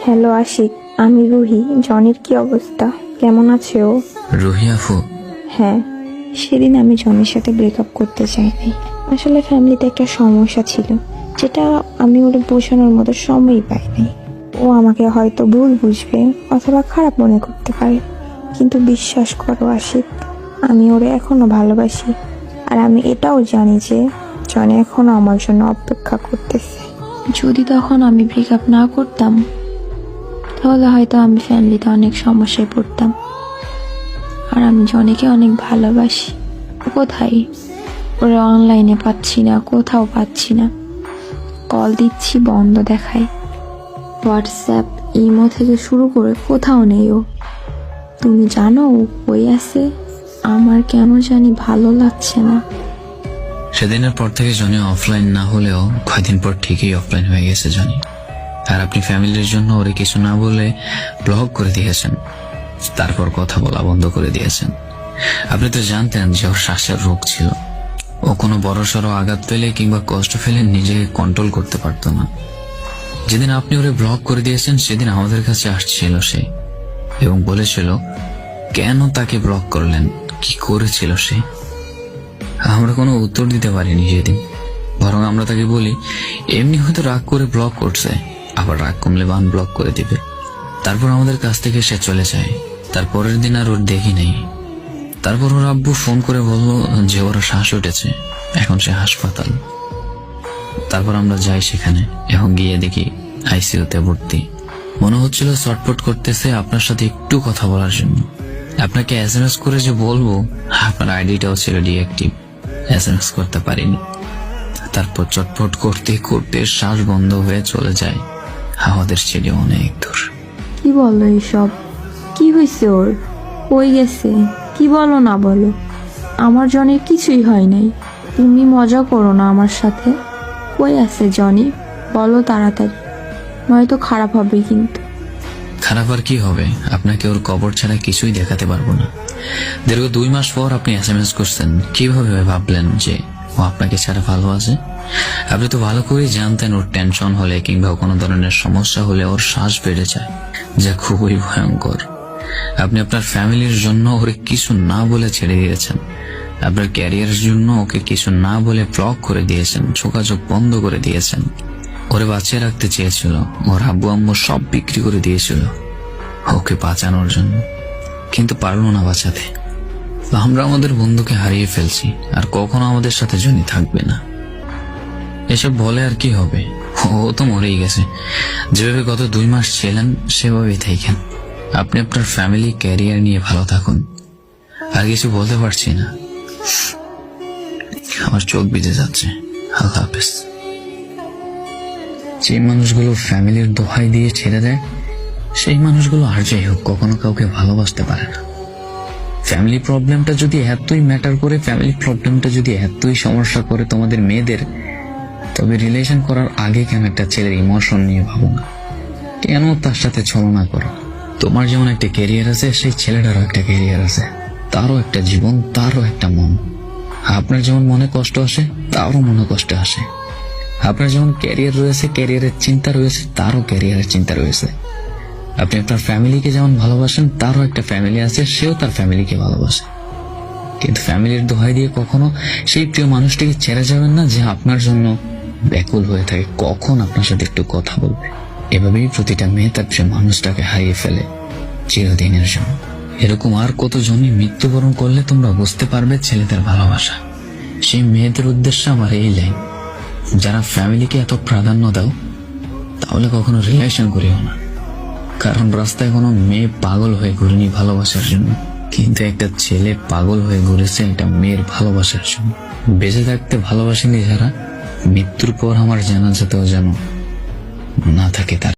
Hello Ashiq, আমি রুহি। জনির কি অবস্থা, কেমন আছে ও? রুহি আপু? হ্যাঁ, সেদিন আমি জনির সাথে ব্রেকআপ করতে চাইনি। আসলে ফ্যামিলিতে একটা সমস্যা ছিল, যেটা আমি ওরে বোঝানোর মতো সময়ই পাইনি। ও আমাকে হয়তো ভুল বুঝবে অথবা খারাপ মনে করতে পারে, কিন্তু বিশ্বাস করো আশিক, আমি ওরে এখনো ভালোবাসি। আর আমি এটাও জানি যে জনি এখনো আমার জন্য অপেক্ষা করতেছে। যদি তখন আমি ব্রেকআপ না করতাম, তাহলে হয়তো আমি ফ্যামিলিতে অনেক সমস্যায় পড়তাম। আর আমি জনিকে অনেক ভালোবাসি। কোথায় ওরা অনলাইনে পাচ্ছি না, কোথাও পাচ্ছি না। কল দিচ্ছি বন্ধ দেখায়, হোয়াটসঅ্যাপ ইমো থেকে শুরু করে কোথাও নেই ও। তুমি জানো ও কই আছে? আমার কেন জানি ভালো লাগছে না। সেদিনের পর থেকে জনি অফলাইন না হলেও কয়দিন পর ঠিকই অফলাইন হয়ে গেছে জনি। আর আপনি ফ্যামিলির জন্য ওরে কিছু না বলে ব্লক করে দিয়েছেন, তারপর কথা বলা বন্ধ করে দিয়েছেন। আপনি তো জানতেন যে ওর শ্বাসের রোগ ছিল। ও কোনো বড়সড় আঘাত পেলে কিংবা কষ্ট পেলে নিজেকে কন্ট্রোল করতে পারতো না। যেদিন আপনি ওরে ব্লক করে দিয়েছেন সেদিন আমাদের কাছে আসছিল সে এবং বলেছিল কেন তাকে ব্লক করলেন, কি করেছিল সে। আমরা কোনো উত্তর দিতে পারিনি সেদিন, বরং আমরা তাকে বলি এমনি হয়তো রাগ করে ব্লক করছে, আবার রাগ কমলে বান ব্লক করে দিবে। তারপর আমাদের কাছ থেকে সে চলে যায়। তার পরের দিন আর ওর দেখি নেই। তারপর ওর আব্বু ফোন করে বলল যে ওরা শ্বাস উঠেছে, এখন সে হাসপাতাল। তারপর আমরা যাই সেখানে এবং গিয়ে দেখি আইসিইউতে ভর্তি। মনে হচ্ছিল চটপট করতেছে আপনার সাথে একটু কথা বলার জন্য। আপনাকে এসএমএস করে যে বলবো, আপনার আইডিটাও ছিল ডিঅ্যাক্টিভ, এসএমএস করতে পারিনি। তারপর চটপট করতে করতে শ্বাস বন্ধ হয়ে চলে যায় আমাদের ছেড়ে অনেক দূর। কি বলো এইসব? কি হয়েছে ওর? কই গেছে? কি বলো না বলো? আমার জনির কিছুই হয় নাই। তুমি মজা করো না আমার সাথে। কই আছে জনি? বলো তাড়াতাড়ি, নয়তো খারাপ হবে কিন্তু। খারাপ আর কি হবে, আপনাকে ওর কবর ছাড়া কিছুই দেখাতে পারবো না। দীর্ঘ 2 মাস পর আপনি এসএমএস করছেন, কিভাবে ভাবলেন যে ও আপনাকে ছাড়া ভালো আছে? আপনি তো ভালো করেই জানতেন ওর টেনশন হলে কিংবা কোনো ধরনের সমস্যা হলে ওর শ্বাস বেড়ে যায়, যা খুবই ভয়ঙ্কর। আপনি আপনার ফ্যামিলির জন্য ওরে কিছু না বলে ছেড়ে দিয়েছেন। আপনার ক্যারিয়ারের জন্য ওকে কিছু না বলে ব্লক করে দিয়েছেন, যোগাযোগ বন্ধ করে দিয়েছেন। ওরে বাঁচিয়ে রাখতে চেয়েছিল, ওর আব্বু আম্মু সব বিক্রি করে দিয়েছিল ওকে বাঁচানোর জন্য, কিন্তু পারলো না বাঁচাতে। আমরা আমাদের বন্ধুকে হারিয়ে ফেলছি, আর কখনো আমাদের সাথে জনি থাকবে না। এসব বলে আর কি হবে, ও তো মরেই গেছে। যেভাবে গত 2 মাস ছিলেন সেভাবেই থাকেন। আপনি আপনার ফ্যামিলি ক্যারিয়ার নিয়ে ভালো থাকুন। আর কিছু বলতে পারছি না, আমার চোখ ভিজে যাচ্ছে। আল্লাহ হাফেজ। যে মানুষগুলো ফ্যামিলির দোহাই দিয়ে ছেড়ে দেয়, সেই মানুষগুলো আর যাই হোক কখনো কাউকে ভালোবাসতে পারে না। ফ্যামিলি প্রবলেমটা যদি এতই ম্যাটার করে, ফ্যামিলি প্রবলেমটা যদি এতই সমস্যা করে তোমাদের মেয়েদের, তবে রিলেশন করার আগে কেন একটা ছেলের ইমোশন নিয়ে ভাবো না? কেন তার সাথে ছলনা করো? তোমার যেমন একটা ক্যারিয়ার আছে, সেই ছেলেটারও একটা ক্যারিয়ার আছে, তারও একটা জীবন, তারও একটা মন। আপনার যেমন মনে কষ্ট আসে, তারও মনে কষ্ট আসে। আপনার যেমন ক্যারিয়ার রয়েছে, ক্যারিয়ারের চিন্তা রয়েছে, তারও ক্যারিয়ারের চিন্তা রয়েছে। আপনি আপনার ফ্যামিলিকে যেমন ভালোবাসেন, তারও একটা ফ্যামিলি আছে, সেও তার ফ্যামিলিকে ভালোবাসে। কিন্তু ফ্যামিলির দোহাই দিয়ে কখনো সেই প্রিয় মানুষটিকে ছেড়ে যাবেন না, যে আপনার জন্য ব্যাকুল হয়ে থাকে, কখন আপনার সাথে একটু কথা বলবে। এভাবেই প্রতিটা মেয়ে তার প্রিয় মানুষটাকে হারিয়ে ফেলে চিরদিনের জন্য। এরকম আর কতজনই মৃত্যুবরণ করলে তোমরা বুঝতে পারবে ছেলেদের ভালোবাসা। সেই মেয়েদের উদ্দেশ্যে আমার এই লাইন, যারা ফ্যামিলিকে এত প্রাধান্য দাও, তাহলে কখনো রিলেশন করিও না। কারণ রাস্তায় কোনো মেয়ে পাগল হয়ে ঘুরেনি ভালোবাসার জন্য, কিন্তু একটা ছেলে পাগল হয়ে ঘুরেছে একটা মেয়ের ভালোবাসার জন্য। বেঁচে থাকতে ভালোবাসেনি যারা, মৃত্যুর পর আমার জানাজাতেও যেন না থাকে তার।